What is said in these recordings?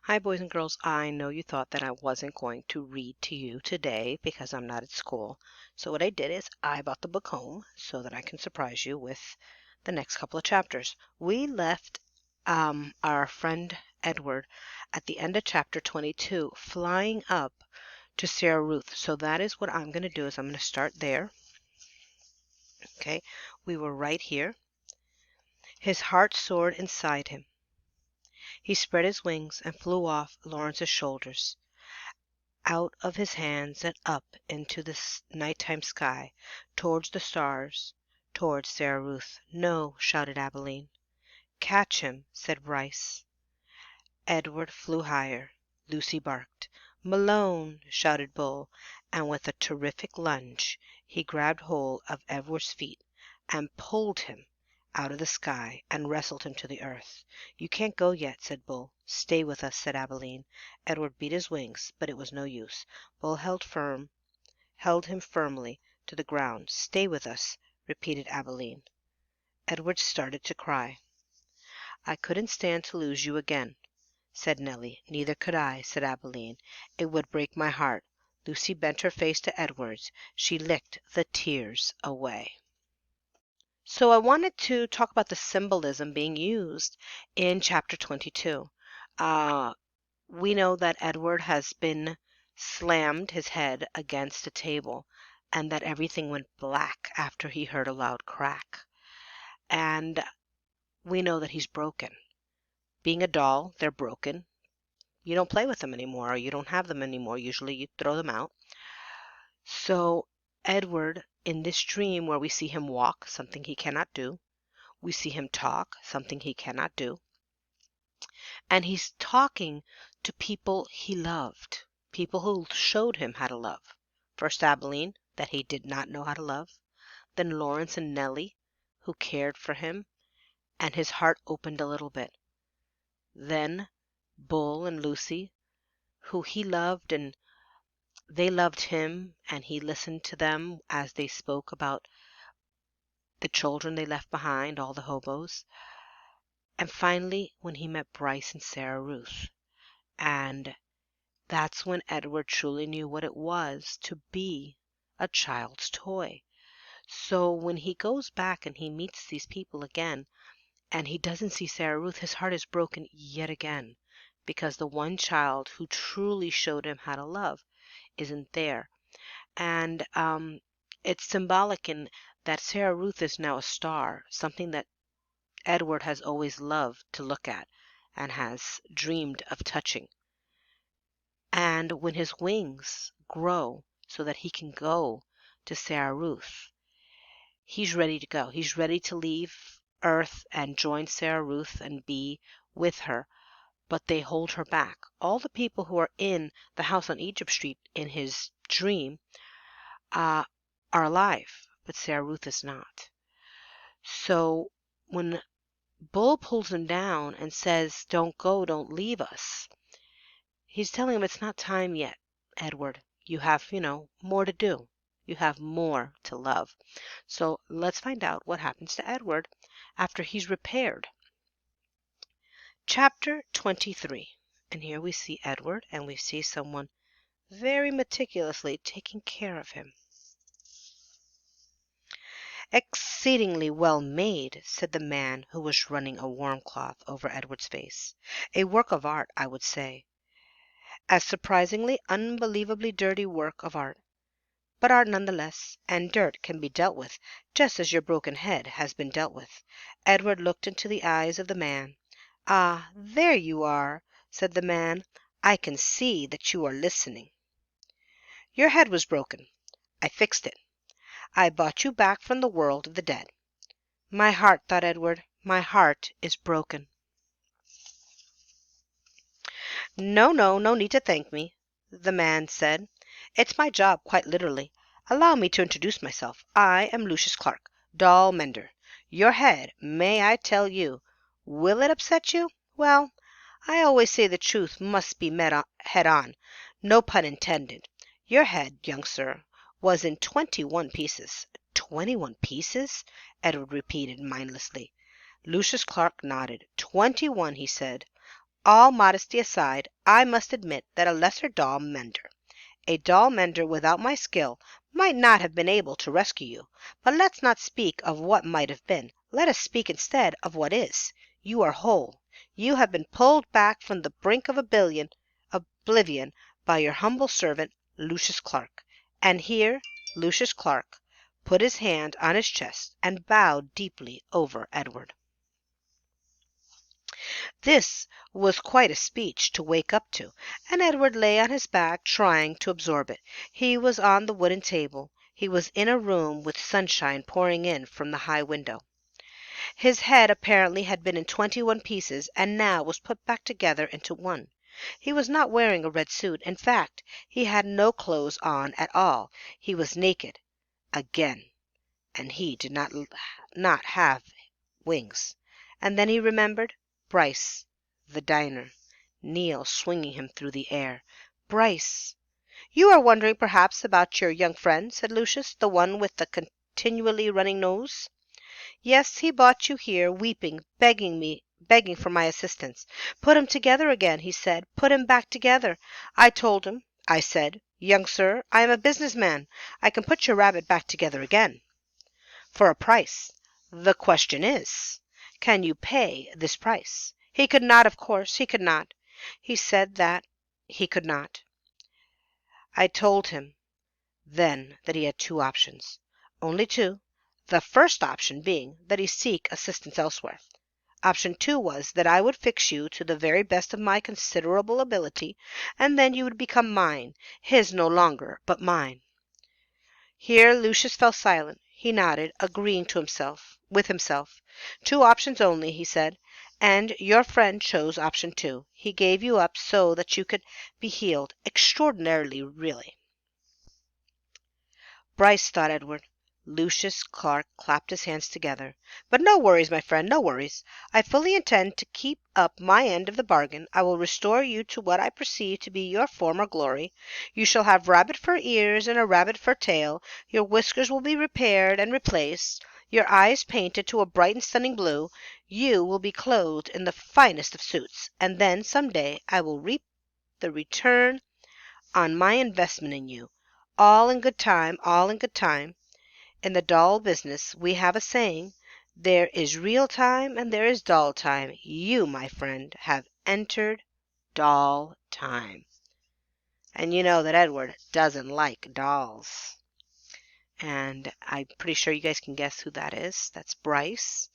Hi, boys and girls. I know you thought that I wasn't going to read to you today because I'm not at school. So, what I did is I brought the book home so that I can surprise you with the next couple of chapters. We left our friend Edward at the end of chapter 22 flying up to Sarah Ruth. So, that is what I'm going to do is I'm going to start there. Okay, we were right here. His heart soared inside him. He spread his wings and flew off Lawrence's shoulders, out of his hands and up into the nighttime sky, towards the stars, towards Sarah Ruth. "No!" shouted Abilene. "Catch him!" said Bryce. Edward flew higher. Lucy barked. "Malone!" shouted Bull, and with a terrific lunge he grabbed hold of Edward's feet and pulled him out of the sky and wrestled him to the earth. "You can't go yet," said Bull. "Stay with us," said Abilene. Edward beat his wings, but it was no use. Bull held him firmly to the ground. "Stay with us," repeated Abilene. Edward started to cry. "I couldn't stand to lose you again," said Nellie. "Neither could I," said Abilene. "It would break my heart." Lucy bent her face to Edward's. She licked the tears away. So I wanted to talk about the symbolism being used in chapter 22. We know that Edward has been slammed his head against a table and that everything went black after he heard a loud crack. And we know that he's broken. Being a doll, they're broken. You don't play with them anymore, or you don't have them anymore. Usually you throw them out. So Edward, in this dream where we see him walk, something he cannot do, we see him talk, something he cannot do, and he's talking to people he loved, people who showed him how to love. First Abilene, that he did not know how to love, then Lawrence and Nellie, who cared for him, and his heart opened a little bit. Then Bull and Lucy, who he loved, and they loved him, and he listened to them as they spoke about the children they left behind, all the hobos. And finally, when he met Bryce and Sarah Ruth. And that's when Edward truly knew what it was to be a child's toy. So when he goes back and he meets these people again, and he doesn't see Sarah Ruth, his heart is broken yet again, because the one child who truly showed him how to love isn't there. And it's symbolic in that Sarah Ruth is now a star, something that Edward has always loved to look at and has dreamed of touching. And when his wings grow so that he can go to Sarah Ruth, he's ready to go. He's ready to leave Earth and join Sarah Ruth and be with her. But they hold her back. All the people who are in the house on Egypt Street in his dream are alive, but Sarah Ruth is not. So when Bull pulls him down and says, "Don't go, don't leave us," he's telling him it's not time yet, Edward. You have, more to do. You have more to love. So let's find out what happens to Edward after he's repaired. Chapter 23. And here we see Edward, and we see someone very meticulously taking care of him. "Exceedingly well made," said the man who was running a warm cloth over Edward's face. "A work of art, I would say. A surprisingly, unbelievably dirty work of art, but art nonetheless, and dirt can be dealt with, just as your broken head has been dealt with." Edward looked into the eyes of the man. "Ah, there you are," said the man. "I can see that you are listening. Your head was broken. I fixed it. I brought you back from the world of the dead." "My heart," thought Edward, "my heart is broken." "No, no need to thank me," the man said. "It's my job, quite literally. Allow me to introduce myself. I am Lucius Clark, doll mender. Your head, may I tell you, will it upset you? Well, I always say the truth must be met head on. No pun intended. Your head, young sir, was in 21 pieces." 21 pieces? Edward repeated mindlessly. Lucius Clark nodded. 21, he said. All modesty aside, I must admit that a lesser doll mender without my skill might not have been able to rescue you. But let's not speak of what might have been. Let us speak instead of what is. You are whole. You have been pulled back from the brink of oblivion by your humble servant, Lucius Clark. And here Lucius Clark put his hand on his chest and bowed deeply over Edward. This was quite a speech to wake up to, and Edward lay on his back trying to absorb it. He was on the wooden table. He was in a room with sunshine pouring in from the high window. His head apparently had been in 21 pieces and now was put back together into one. He was not wearing a red suit. In fact, he had no clothes on at all. He was naked again, and he did not have wings. And then he remembered Bryce, the diner, Neil swinging him through the air. Bryce! You are wondering perhaps about your young friend, said Lucius, the one with the continually running nose. Yes, he brought you here, weeping, begging for my assistance. Put him together again, he said. Put him back together. I told him, I said, young sir, I am a business man. I can put your rabbit back together again. For a price. The question is, can you pay this price? He could not, of course, he could not. He said that he could not. I told him then that he had two options. Only two. The first option being that he seek assistance elsewhere. Option 2 was that I would fix you to the very best of my considerable ability, and then you would become mine, his no longer, but mine. Here Lucius fell silent. He nodded, agreeing with himself. Two options only, he said, and your friend chose option 2. He gave you up so that you could be healed. Extraordinarily, really. Bryce, thought Edward. Lucius Clark clapped his hands together. But no worries, my friend, no worries. I fully intend to keep up my end of the bargain. I will restore you to what I perceive to be your former glory. You shall have rabbit fur ears and a rabbit fur tail. Your whiskers will be repaired and replaced, your eyes painted to a bright and stunning blue. You will be clothed in the finest of suits, and then some day I will reap the return on my investment in you. All in good time, all in good time. In the doll business we have a saying, there is real time and there is doll time. You, my friend, have entered doll time. And you know that Edward doesn't like dolls. And I'm pretty sure you guys can guess who that is. That's Bryce.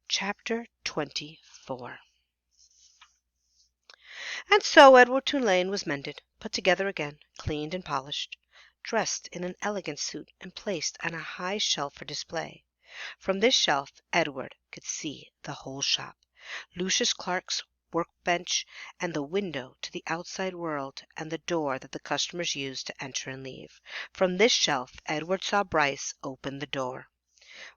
Chapter 24. And so Edward Tulane was mended, put together again, cleaned and polished, dressed in an elegant suit, and placed on a high shelf for display. From this shelf Edward could see the whole shop, Lucius Clark's workbench, and the window to the outside world, and the door that the customers used to enter and leave. From this shelf Edward saw Bryce open the door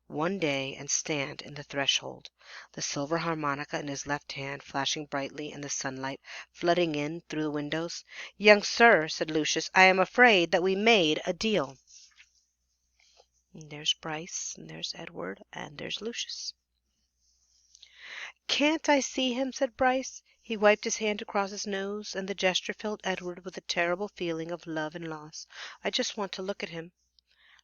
one day and stand in the threshold, the silver harmonica in his left hand flashing brightly in the sunlight flooding in through the windows. Young sir, said Lucius, I am afraid that we made a deal. And there's Bryce, and there's Edward, and there's Lucius. Can't I see him? Said Bryce. He wiped his hand across his nose, and the gesture filled Edward with a terrible feeling of love and loss. I just want to look at him.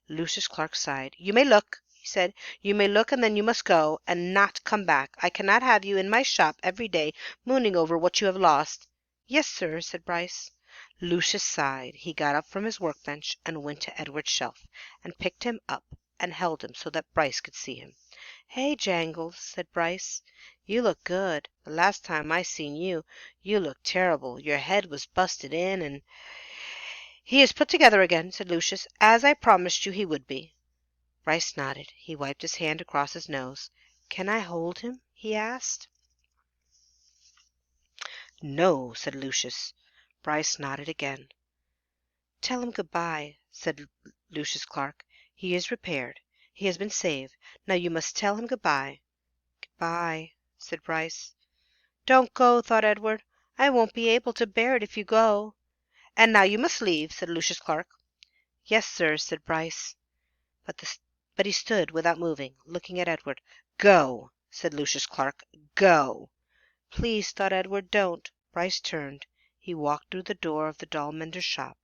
Lucius Clark sighed. You may look, he said. You may look, and then you must go, and not come back. I cannot have you in my shop every day mooning over what you have lost. Yes, sir, said Bryce. Lucius sighed. He got up from his workbench and went to Edward's shelf, and picked him up and held him so that Bryce could see him. Hey, Jangles, said Bryce. You look good. The last time I seen you, you looked terrible. Your head was busted in, and he is put together again, said Lucius, as I promised you he would be. Bryce nodded. He wiped his hand across his nose. Can I hold him? He asked. No, said Lucius. Bryce nodded again. Tell him good-bye, said Lucius Clark. He is repaired. He has been saved. Now you must tell him good-bye. Good-bye, said Bryce. Don't go, thought Edward. I won't be able to bear it if you go. And now you must leave, said Lucius Clark. Yes, sir, said Bryce. But he stood without moving, looking at Edward. Go, said Lucius Clark. Go. Please, thought Edward, don't. Bryce turned. He walked through the door of the doll mender's shop.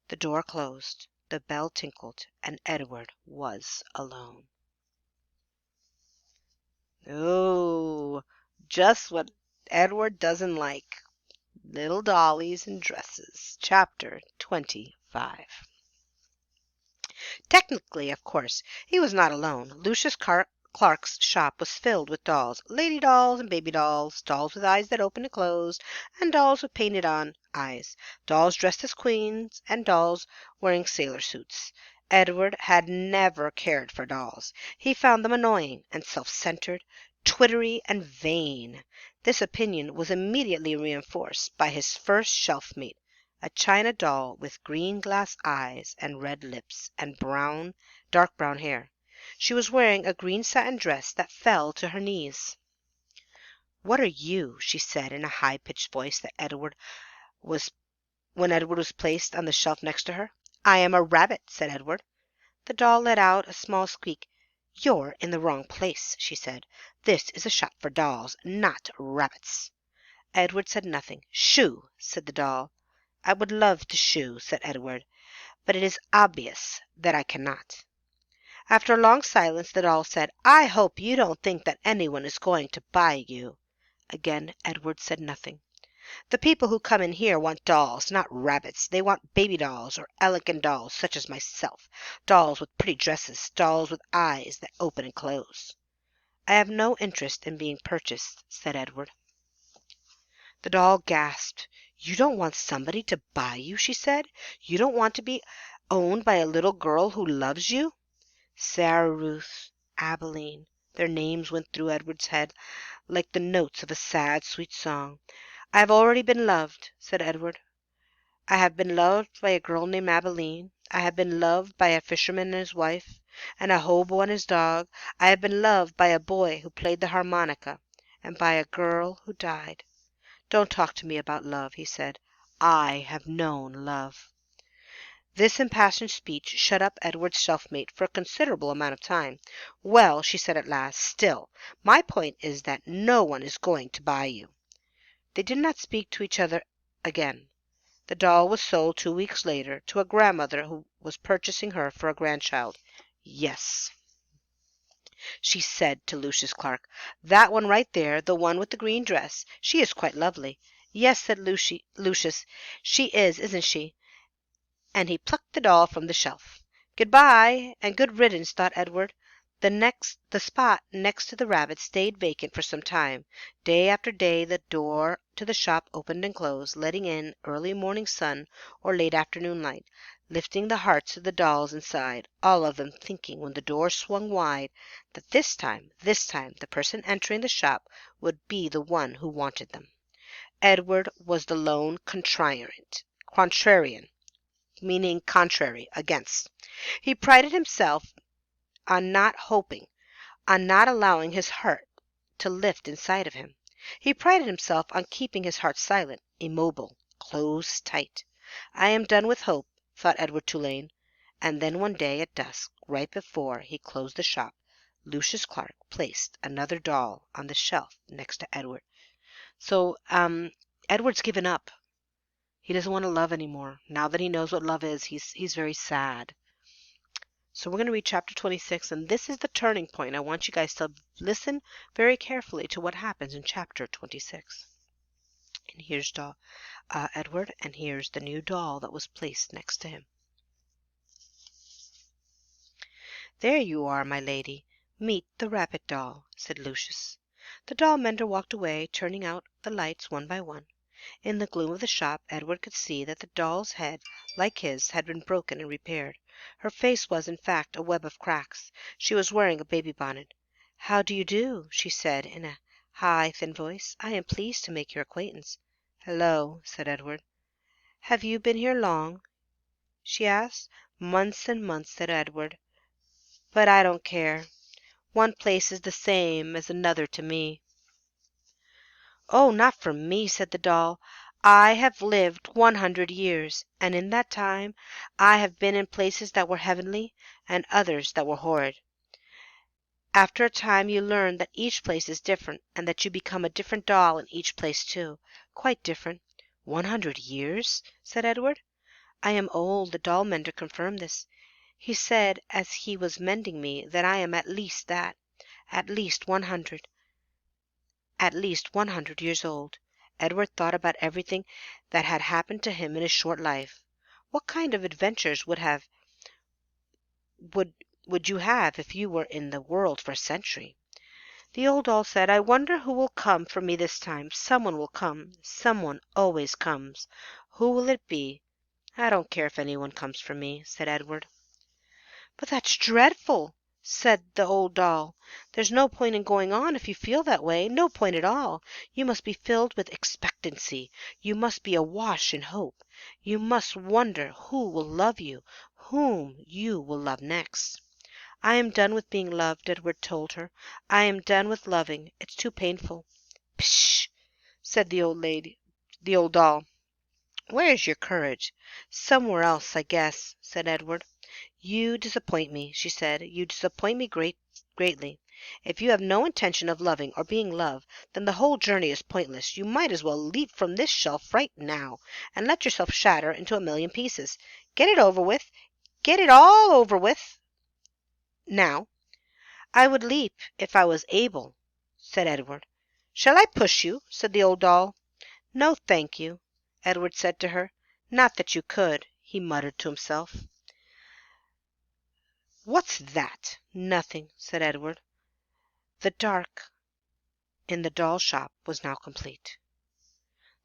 The door closed. The bell tinkled, and Edward was alone. Oh, just what Edward doesn't like. Little dollies and dresses. Chapter 25. Technically, of course, he was not alone. Lucius Clark's shop was filled with dolls, lady dolls and baby dolls, dolls with eyes that opened and closed, and dolls with painted-on eyes, dolls dressed as queens, and dolls wearing sailor suits. Edward had never cared for dolls. He found them annoying and self-centered, twittery and vain. This opinion was immediately reinforced by his first shelf-mate, a china doll with green glass eyes and red lips and dark brown hair. She was wearing a green satin dress that fell to her knees. "What are you?" she said in a high-pitched voice when Edward was placed on the shelf next to her. "I am a rabbit," said Edward. The doll let out a small squeak. "You're in the wrong place," she said. "This is a shop for dolls, not rabbits." Edward said nothing. "Shoo!" said the doll. "I would love to shoo," said Edward, "but it is obvious that I cannot." After a long silence the doll said, "I hope you don't think that anyone is going to buy you." Again Edward said nothing. "The people who come in here want dolls, not rabbits. They want baby dolls or elegant dolls such as myself, dolls with pretty dresses, dolls with eyes that open and close." "I have no interest in being purchased," said Edward. The doll gasped. "You don't want somebody to buy you," she said. "You don't want to be owned by a little girl who loves you?" Sarah Ruth, Abilene, their names went through Edward's head like the notes of a sad, sweet song. "I have already been loved," said Edward. "I have been loved by a girl named Abilene. I have been loved by a fisherman and his wife, and a hobo and his dog. I have been loved by a boy who played the harmonica, and by a girl who died." "Don't talk to me about love," he said. "I have known love." This impassioned speech shut up Edward's shelf-mate for a considerable amount of time. "Well," she said at last, "still, my point is that no one is going to buy you." They did not speak to each other again. The doll was sold 2 weeks later to a grandmother who was purchasing her for a grandchild. "Yes," she said to Lucius Clark, "that one right there, the one with the green dress. She is quite lovely." "Yes," said Lucius, "she is, isn't she?" And he plucked the doll from the shelf. "Good-bye, and good riddance," thought Edward. The spot next to the rabbit stayed vacant for some time. Day after day the door to the shop opened and closed, letting in early morning sun or late afternoon light, lifting the hearts of the dolls inside, all of them thinking when the door swung wide that this time, the person entering the shop would be the one who wanted them. Edward was the lone contrarian, meaning contrary, against. He prided himself on not hoping, on not allowing his heart to lift inside of him. He prided himself on keeping his heart silent, immobile, closed tight. "I am done with hope," thought Edward Tulane. And then one day at dusk, right before he closed the shop, Lucius Clark placed another doll on the shelf next to Edward. So, Edward's given up. He doesn't want to love anymore. Now that he knows what love is, he's very sad. So we're going to read chapter 26, and this is the turning point. I want you guys to listen very carefully to what happens in chapter 26. And here's Edward, and here's the new doll that was placed next to him. "There you are, my lady. Meet the rabbit doll," said Lucius. The doll mender walked away, turning out the lights one by one. In the gloom of the shop Edward could see that the doll's head, like his, had been broken and repaired. Her face was, in fact, a web of cracks. She was wearing a baby bonnet. "How do you do?" she said in a high, thin voice. "I am pleased to make your acquaintance." "Hello," said Edward. "Have you been here long?" she asked. "Months and months," said Edward. "But I don't care. One place is the same as another to me." "Oh, not for me," said the doll. "I have lived 100 years, and in that time I have been in places that were heavenly and others that were horrid. After a time you learn that each place is different, and that you become a different doll in each place too. Quite different." 100 years?" said Edward. "I am old. The doll mender confirmed this. He said as he was mending me that I am at least that. At least 100. At least 100 years old." Edward thought about everything that had happened to him in his short life. What kind of adventures would would you have if you were in the world for a century? The old doll said, "I wonder who will come for me this time. Someone will come. Someone always comes. Who will it be?" "I don't care if anyone comes for me," said Edward. "But that's dreadful," said the old doll. "There's no point in going on if you feel that way. No point at all. You must be filled with expectancy. You must be awash in hope. You must wonder who will love you, whom you will love next." "I am done with being loved," Edward told her. "I am done with loving. It's too painful." "Pish!" said the old doll. "Where is your courage?" "Somewhere else, I guess," said Edward. "You disappoint me," she said. "You disappoint me greatly. If you have no intention of loving or being loved, then the whole journey is pointless. You might as well leap from this shelf right now, and let yourself shatter into a million pieces. Get it over with. Get it all over with now." "I would leap if I was able," said Edward. "Shall I push you?" said the old doll. "No, thank you," Edward said to her. "Not that you could," he muttered to himself. "What's that?" "Nothing," said Edward. The dark in the doll shop was now complete.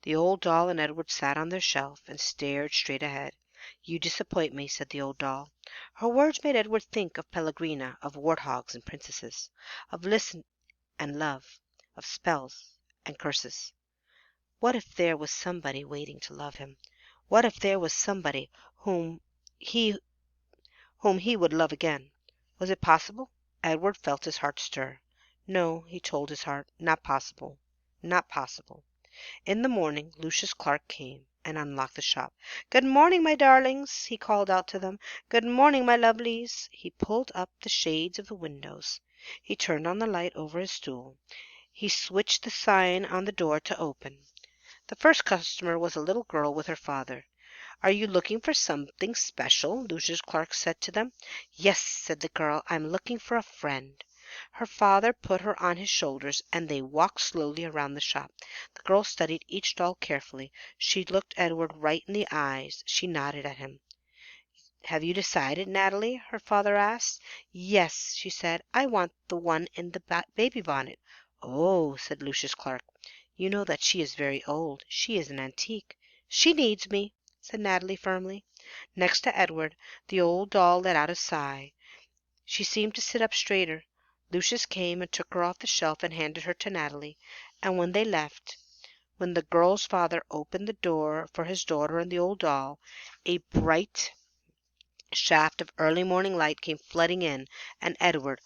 The old doll and Edward sat on their shelf and stared straight ahead. "You disappoint me," said the old doll. Her words made Edward think of Pellegrina, of warthogs and princesses, of listen and love, of spells and curses. What if there was somebody waiting to love him? What if there was somebody he whom he would love again? Was it possible? Edward felt his heart stir. No, he told his heart, not possible, not possible. In the morning Lucius Clark came and unlocked the shop. "Good morning, my darlings," he called out to them. "Good morning, my lovelies." He pulled up the shades of the windows. He turned on the light over his stool. He switched the sign on the door to open. The first customer was a little girl with her father. "Are you looking for something special?" Lucius Clark said to them. "Yes," said the girl, "I'm looking for a friend." Her father put her on his shoulders, and they walked slowly around the shop. The girl studied each doll carefully. She looked Edward right in the eyes. She nodded at him. "Have you decided, Natalie?" her father asked. "Yes," she said. "I want the one in the baby bonnet." "Oh," said Lucius Clark. "You know that she is very old. She is an antique." "She needs me," said Natalie firmly. Next to Edward, the old doll let out a sigh. She seemed to sit up straighter. Lucius came and took her off the shelf and handed her to Natalie. And when they left, when the girl's father opened the door for his daughter and the old doll, a bright shaft of early morning light came flooding in, and Edward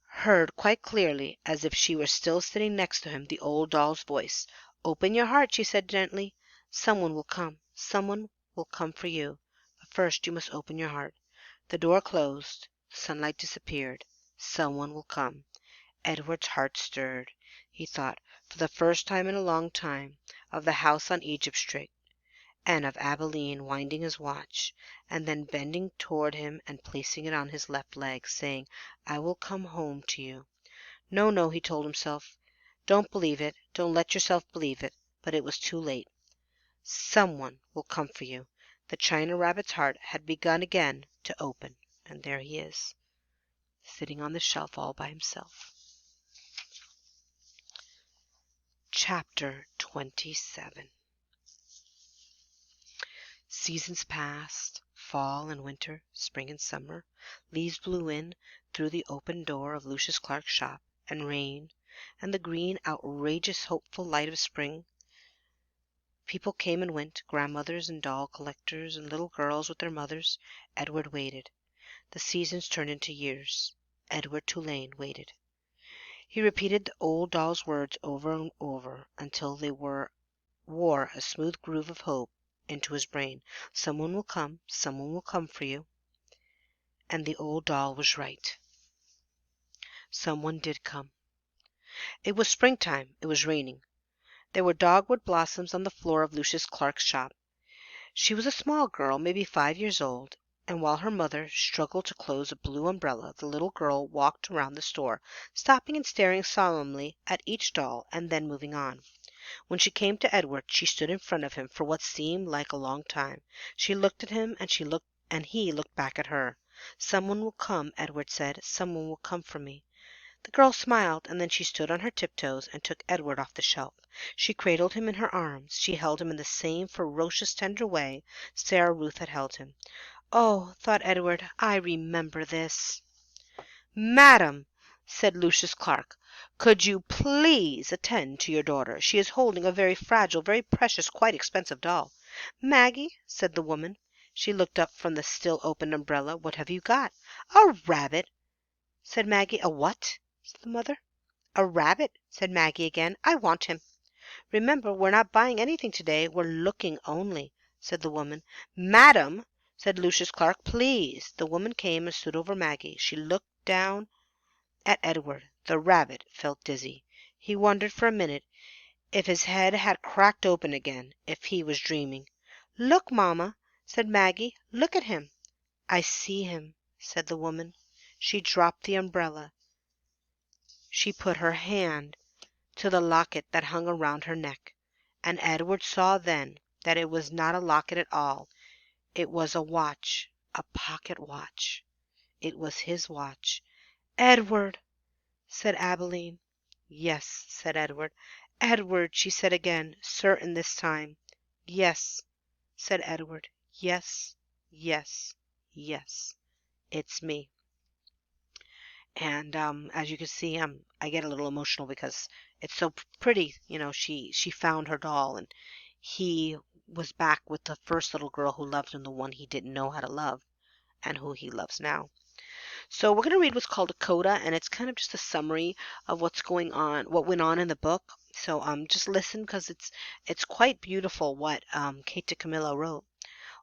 heard quite clearly, as if she were still sitting next to him, the old doll's voice. "Open your heart," she said gently. "Someone will come. Someone will come for you. But first you must open your heart." The door closed. The sunlight disappeared. Someone will come. Edward's heart stirred. He thought, for the first time in a long time, of the house on Egypt Street, and of Abilene winding his watch, and then bending toward him and placing it on his left leg, saying, "I will come home to you." No, no, he told himself. Don't believe it. Don't let yourself believe it. But it was too late. Someone will come for you. The China Rabbit's heart had begun again to open, and there he is, sitting on the shelf all by himself. Chapter 27. Seasons passed, fall and winter, spring and summer. Leaves blew in through the open door of Lucius Clark's shop, and rain, and the green, outrageous, hopeful light of spring. People came and went, grandmothers and doll collectors and little girls with their mothers. Edward waited. The seasons turned into years. Edward Tulane waited. He repeated the old doll's words over and over until they wore a smooth groove of hope into his brain. Someone will come for you. And the old doll was right. Someone did come. It was springtime. It was raining. There were dogwood blossoms on the floor of Lucius Clark's shop. She was a small girl, maybe 5 years old, and while her mother struggled to close a blue umbrella, the little girl walked around the store, stopping and staring solemnly at each doll and then moving on. When she came to Edward, she stood in front of him for what seemed like a long time. She looked at him, and he looked back at her. "Someone will come," Edward said. "Someone will come for me." The girl smiled, and then she stood on her tiptoes and took Edward off the shelf. She cradled him in her arms. She held him in the same ferocious, tender way Sarah Ruth had held him. "Oh," thought Edward, "I remember this." "Madam," said Lucius Clark, "could you please attend to your daughter? She is holding a very fragile, very precious, quite expensive doll." "Maggie," said the woman. She looked up from the still open umbrella. "What have you got?" "A rabbit," said Maggie. "A what?" said the mother. "A rabbit," said Maggie again. "I want him." "Remember, we're not buying anything today. We're looking only," said the woman. "Madam," said Lucius Clark, "please." The woman came and stood over Maggie. She looked down at Edward. The rabbit felt dizzy. He wondered for a minute if his head had cracked open again, if he was dreaming. "Look, mamma," said Maggie. "Look at him." "I see him," said the woman. She dropped the umbrella. She put her hand to the locket that hung around her neck, and Edward saw then that it was not a locket at all. It was a watch, a pocket watch. It was his watch. "Edward!" said Abeline. "Yes," said Edward. "Edward!" she said again, certain this time. "Yes," said Edward. "Yes, yes, yes. It's me." And as you can see, I get a little emotional because it's so pretty. She found her doll, and he was back with the first little girl who loved him, the one he didn't know how to love, and who he loves now. So we're going to read what's called a coda, and it's kind of just a summary of what's going on, what went on in the book. So just listen because it's quite beautiful what Kate DiCamillo wrote.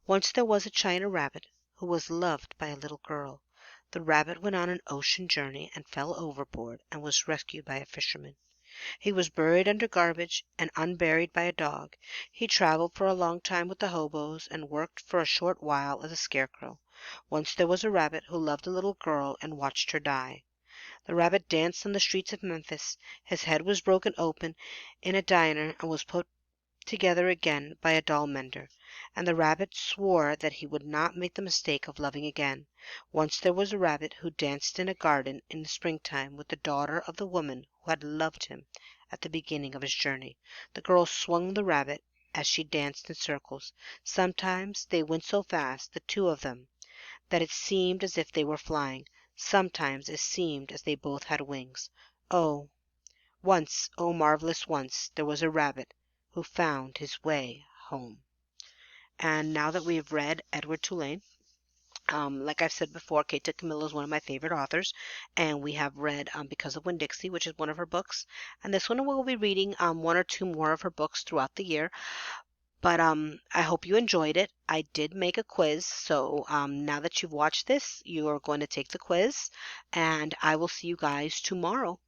Once there was a China rabbit who was loved by a little girl. The rabbit went on an ocean journey and fell overboard and was rescued by a fisherman. He was buried under garbage and unburied by a dog. He traveled for a long time with the hobos and worked for a short while as a scarecrow. Once there was a rabbit who loved a little girl and watched her die. The rabbit danced on the streets of Memphis. His head was broken open in a diner and was put together again by a doll mender, and the rabbit swore that he would not make the mistake of loving again. Once there was a rabbit who danced in a garden in the springtime with the daughter of the woman who had loved him at the beginning of his journey. The girl swung the rabbit as she danced in circles. Sometimes they went so fast, the two of them, that it seemed as if they were flying. Sometimes it seemed as they both had wings. Once, oh marvelous once, there was a rabbit who found his way home. And now that we have read Edward Tulane, like I've said before, Kate DiCamillo is one of my favorite authors, and we have read Because of Winn-Dixie, which is one of her books, and this one we'll be reading one or two more of her books throughout the year. But I hope you enjoyed it. I did make a quiz, so now that you've watched this, you are going to take the quiz, and I will see you guys tomorrow.